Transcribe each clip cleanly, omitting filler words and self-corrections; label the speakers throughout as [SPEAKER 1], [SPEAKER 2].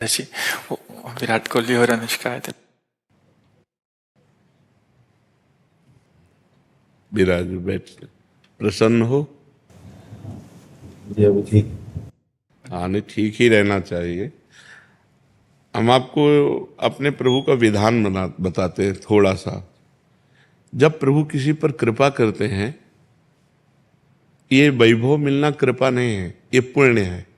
[SPEAKER 1] ऐसी विराट कोहली और अनुष्का है।
[SPEAKER 2] विराज बैठ प्रसन्न हो।
[SPEAKER 3] जी अभी ठीक।
[SPEAKER 2] हाँ नहीं, ठीक ही रहना चाहिए। हम आपको अपने प्रभु का विधान बताते हैं थोड़ा सा। जब प्रभु किसी पर कृपा करते हैं, ये वैभव मिलना कृपा नहीं है, ये पुण्य है।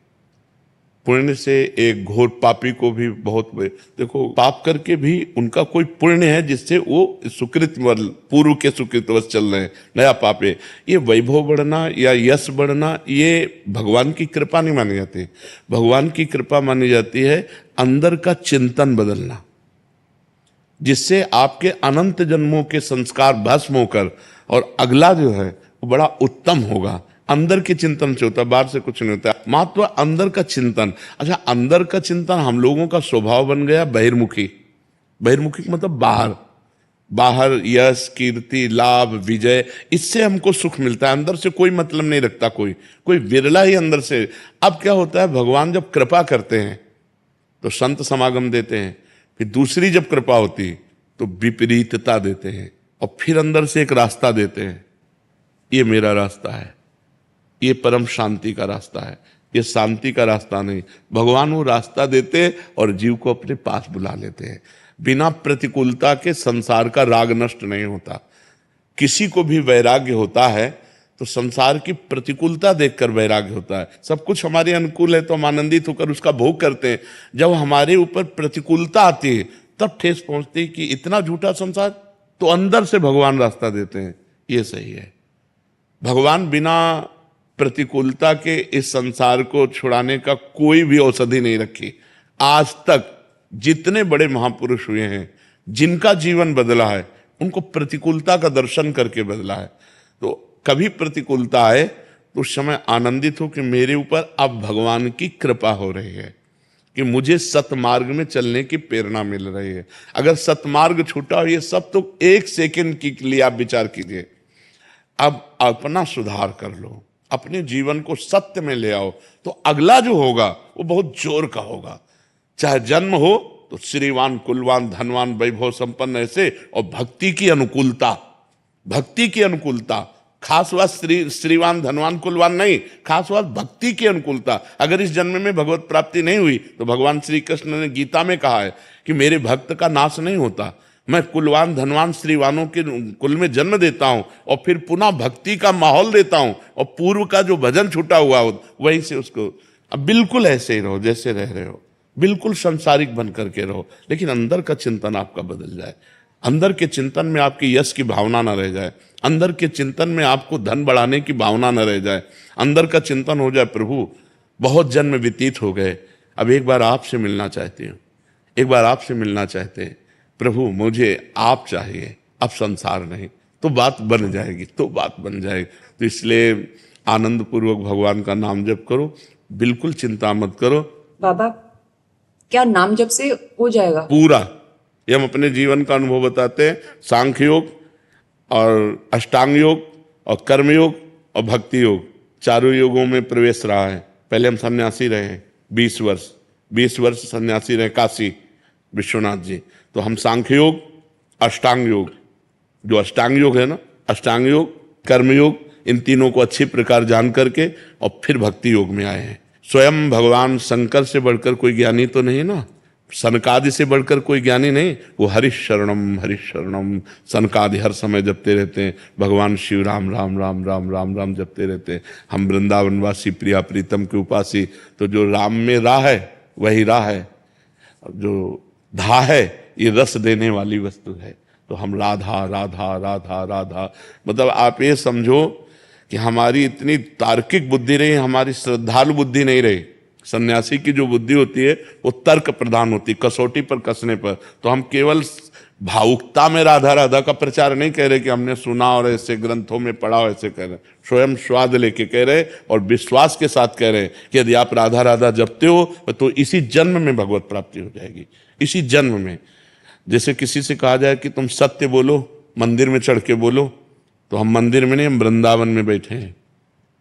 [SPEAKER 2] पुण्य से एक घोर पापी को भी बहुत देखो, पाप करके भी उनका कोई पुण्य है जिससे वो सुकृत पूर्व के सुकृतवश चल रहे हैं, नया पाप है। ये वैभव बढ़ना या यश बढ़ना ये भगवान की कृपा नहीं मानी जाती। भगवान की कृपा मानी जाती है अंदर का चिंतन बदलना, जिससे आपके अनंत जन्मों के संस्कार भस्म होकर और अगला जो है वो बड़ा उत्तम होगा। अंदर के चिंतन से होता है, बाहर से कुछ नहीं होता। महत्व अंदर का चिंतन। अच्छा, अंदर का चिंतन हम लोगों का स्वभाव बन गया बहिर्मुखी। बहिर्मुखी मतलब बाहर, बाहर यश कीर्ति लाभ विजय, इससे हमको सुख मिलता है। अंदर से कोई मतलब नहीं रखता कोई विरला ही अंदर से। अब क्या होता है, भगवान जब कृपा करते हैं तो संत समागम देते हैं, फिर दूसरी जब कृपा होती तो विपरीतता देते हैं, और फिर अंदर से एक रास्ता देते हैं। ये मेरा रास्ता है, ये परम शांति का रास्ता है, ये शांति का रास्ता नहीं। भगवान वो रास्ता देते और जीव को अपने पास बुला लेते हैं। बिना प्रतिकूलता के संसार का राग नष्ट नहीं होता। किसी को भी वैराग्य होता है तो संसार की प्रतिकूलता देखकर वैराग्य होता है। सब कुछ हमारे अनुकूल है तो हम आनंदित होकर उसका भोग करते हैं। जब हमारे ऊपर प्रतिकूलता आती है तब ठेस पहुंचती है कि इतना झूठा संसार, तो अंदर से भगवान रास्ता देते हैं। ये सही है। भगवान बिना प्रतिकूलता के इस संसार को छुड़ाने का कोई भी औषधि नहीं रखी। आज तक जितने बड़े महापुरुष हुए हैं, जिनका जीवन बदला है, उनको प्रतिकूलता का दर्शन करके बदला है। तो कभी प्रतिकूलता आए तो उस समय आनंदित हो कि मेरे ऊपर अब भगवान की कृपा हो रही है, कि मुझे सतमार्ग में चलने की प्रेरणा मिल रही है। अगर सतमार्ग छूटा हो, ये सब तो एक सेकंड के लिए आप विचार कीजिए। अब अपना सुधार कर लो, अपने जीवन को सत्य में ले आओ, तो अगला जो होगा वो बहुत जोर का होगा। चाहे जन्म हो तो श्रीवान कुलवान धनवान वैभव संपन्न ऐसे, और भक्ति की अनुकूलता, भक्ति की अनुकूलता। खास बात श्रीवान धनवान कुलवान नहीं, खास बात भक्ति की अनुकूलता। अगर इस जन्म में भगवत प्राप्ति नहीं हुई तो भगवान श्री कृष्ण ने गीता में कहा है कि मेरे भक्त का नाश नहीं होता। मैं कुलवान धनवान श्रीवानों के कुल में जन्म देता हूं और फिर पुनः भक्ति का माहौल देता हूं, और पूर्व का जो भजन छूटा हुआ हो वहीं से उसको। अब बिल्कुल ऐसे ही रहो जैसे रह रहे हो, बिल्कुल संसारिक बन करके रहो, लेकिन अंदर का चिंतन आपका बदल जाए। अंदर के चिंतन में आपकी यश की भावना न रह जाए, अंदर के चिंतन में आपको धन बढ़ाने की भावना न रह जाए। अंदर का चिंतन हो जाए, प्रभु बहुत जन्म व्यतीत हो गए, अब एक बार आपसे मिलना चाहती हूँ, एक बार आपसे मिलना चाहते हैं प्रभु, मुझे आप चाहिए, अब संसार नहीं। तो बात बन जाएगी, तो बात बन जाएगी। तो इसलिए आनंद पूर्वक भगवान का नाम जप करो, बिल्कुल चिंता मत करो।
[SPEAKER 4] बाबा, क्या नाम जप से हो जाएगा
[SPEAKER 2] पूरा? ये हम अपने जीवन का अनुभव बताते हैं। सांख्य योग और अष्टांग योग और कर्म योग और भक्ति योग, चारों योगों में प्रवेश रहा है। पहले हम सन्यासी रहे हैं 20 वर्ष सन्यासी रहे काशी विश्वनाथ जी। तो हम सांख्य योग, अष्टांग योग, जो अष्टांग योग है ना, अष्टांग योग कर्म योग, इन तीनों को अच्छी प्रकार जान करके और फिर भक्ति योग में आए हैं। स्वयं भगवान शंकर से बढ़कर कोई ज्ञानी तो नहीं ना, सनकादि से बढ़कर कोई ज्ञानी नहीं। वो हरिशरणम सनकादि हर समय जपते रहते हैं। भगवान शिव राम राम राम राम राम राम जपते रहते हैं। हम वृंदावनवासी प्रिया प्रीतम के उपासी, तो जो राम में राह है वही राह है, जो धा है ये रस देने वाली वस्तु है। तो हम राधा राधा राधा राधा, मतलब आप ये समझो कि हमारी इतनी तार्किक बुद्धि रही, हमारी श्रद्धालु बुद्धि नहीं रही। सन्यासी की जो बुद्धि होती है वो तर्क प्रधान होती, कसौटी पर कसने पर। तो हम केवल भावुकता में राधा राधा का प्रचार नहीं कह रहे कि हमने सुना और ऐसे ग्रंथों में पढ़ा हो, ऐसे कह रहे, स्वयं स्वाद लेके कह रहे और विश्वास के साथ कह रहे कि यदि आप राधा राधा जपते हो तो इसी जन्म में भगवत प्राप्ति हो जाएगी, इसी जन्म में। जैसे किसी से कहा जाए कि तुम सत्य बोलो, मंदिर में चढ़ के बोलो, तो हम मंदिर में नहीं, हम वृंदावन में बैठे हैं।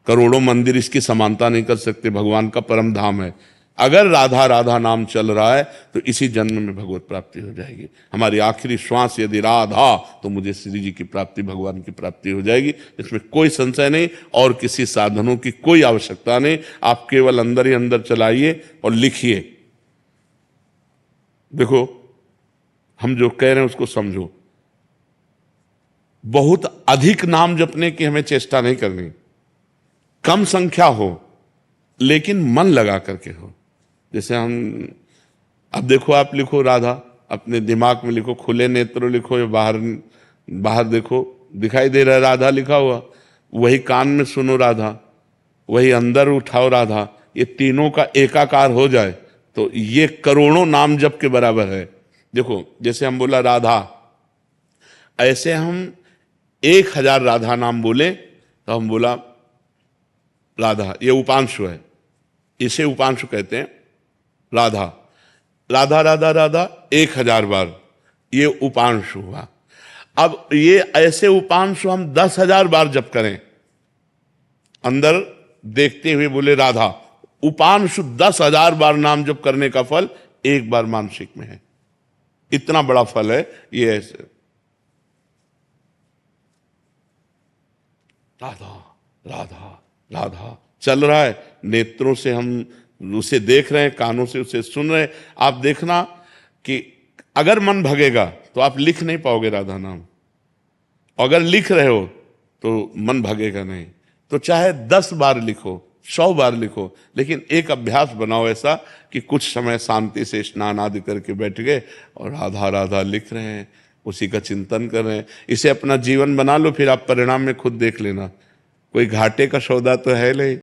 [SPEAKER 2] करोड़ों मंदिर इसकी समानता नहीं कर सकते, भगवान का परम धाम है। अगर राधा राधा नाम चल रहा है तो इसी जन्म में भगवत प्राप्ति हो जाएगी। हमारी आखिरी श्वास यदि राधा, तो मुझे श्री जी की प्राप्ति, भगवान की प्राप्ति हो जाएगी। इसमें कोई संशय नहीं और किसी साधनों की कोई आवश्यकता नहीं। आप केवल अंदर ही अंदर चलाइए और लिखिए। देखो, हम जो कह रहे हैं उसको समझो। बहुत अधिक नाम जपने की हमें चेष्टा नहीं करनी, कम संख्या हो लेकिन मन लगा करके हो। जैसे हम, अब देखो, आप लिखो राधा, अपने दिमाग में लिखो, खुले नेत्र लिखो या बाहर बाहर देखो, दिखाई दे रहा है राधा लिखा हुआ। वही कान में सुनो राधा, वही अंदर उठाओ राधा। ये तीनों का एकाकार हो जाए तो ये करोड़ों नाम जप के बराबर है। देखो, जैसे हम बोला राधा, ऐसे हम 1000 राधा नाम बोले तो हम बोला राधा, ये उपांशु है, इसे उपांशु कहते हैं। राधा राधा राधा राधा 1000 बार, ये उपांशु हुआ। अब ये ऐसे उपांशु हम 10,000 बार जप करें, अंदर देखते हुए बोले राधा, उपांशु 10,000 बार नाम जप करने का फल एक बार मानसिक में है। इतना बड़ा फल है ये। ऐसे राधा राधा राधा चल रहा है, नेत्रों से हम उसे देख रहे हैं, कानों से उसे सुन रहे हैं। आप देखना कि अगर मन भगेगा तो आप लिख नहीं पाओगे राधा नाम, अगर लिख रहे हो तो मन भगेगा नहीं। तो चाहे 10 बार लिखो, 100 बार लिखो, लेकिन एक अभ्यास बनाओ ऐसा कि कुछ समय शांति से स्नान आदि करके बैठ गए और राधा राधा लिख रहे हैं, उसी का चिंतन कर रहे हैं। इसे अपना जीवन बना लो, फिर आप परिणाम में खुद देख लेना। कोई घाटे का सौदा तो है नहीं।